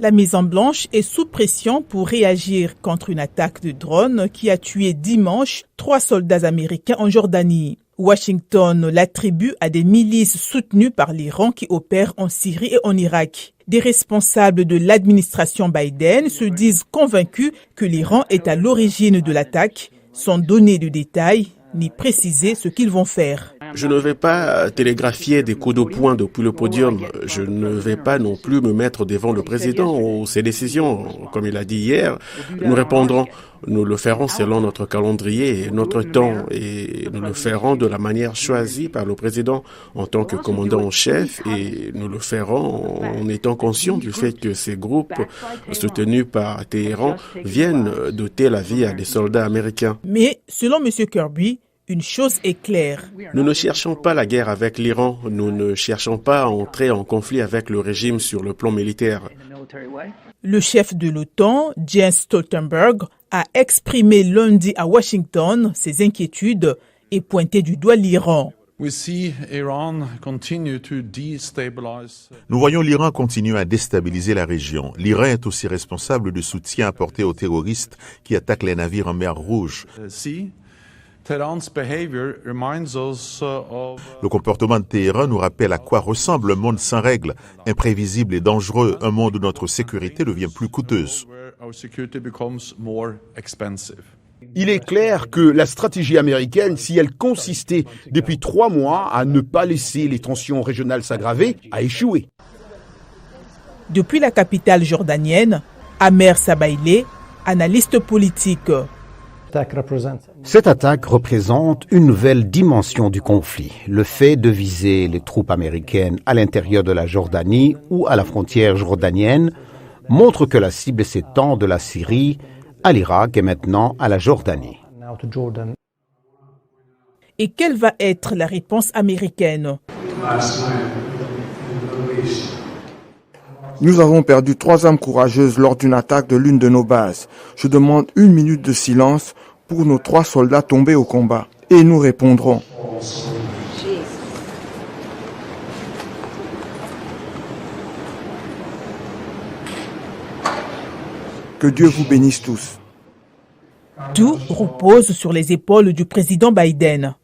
La Maison-Blanche est sous pression pour réagir contre une attaque de drone qui a tué dimanche 3 soldats américains en Jordanie. Washington l'attribue à des milices soutenues par l'Iran qui opèrent en Syrie et en Irak. Des responsables de l'administration Biden se disent convaincus que l'Iran est à l'origine de l'attaque, sans donner de détails ni préciser ce qu'ils vont faire. Je ne vais pas télégraphier des coups de poing depuis le podium. Je ne vais pas non plus me mettre devant le président ou ses décisions. Comme il a dit hier, nous répondrons. Nous le ferons selon notre calendrier et notre temps et nous le ferons de la manière choisie par le président en tant que commandant en chef et nous le ferons en étant conscients du fait que ces groupes soutenus par Téhéran viennent d'ôter la vie à des soldats américains. Mais selon M. Kirby, une chose est claire. Nous ne cherchons pas la guerre avec l'Iran. Nous ne cherchons pas à entrer en conflit avec le régime sur le plan militaire. Le chef de l'OTAN, Jens Stoltenberg, a exprimé lundi à Washington ses inquiétudes et pointé du doigt l'Iran. Nous voyons l'Iran continuer à déstabiliser la région. L'Iran est aussi responsable du soutien apporté aux terroristes qui attaquent les navires en mer Rouge. Le comportement de Téhéran nous rappelle à quoi ressemble un monde sans règles, imprévisible et dangereux, un monde où notre sécurité devient plus coûteuse. Il est clair que la stratégie américaine, si elle consistait depuis 3 mois à ne pas laisser les tensions régionales s'aggraver, a échoué. Depuis la capitale jordanienne, Amer Sabaileh, analyste politique. Cette attaque représente une nouvelle dimension du conflit. Le fait de viser les troupes américaines à l'intérieur de la Jordanie ou à la frontière jordanienne montre que la cible s'étend de la Syrie à l'Irak et maintenant à la Jordanie. Et quelle va être la réponse américaine? Nous avons perdu 3 âmes courageuses lors d'une attaque de l'une de nos bases. Je demande 1 minute de silence pour nos 3 soldats tombés au combat. Et nous répondrons. Que Dieu vous bénisse tous. Tout repose sur les épaules du président Biden.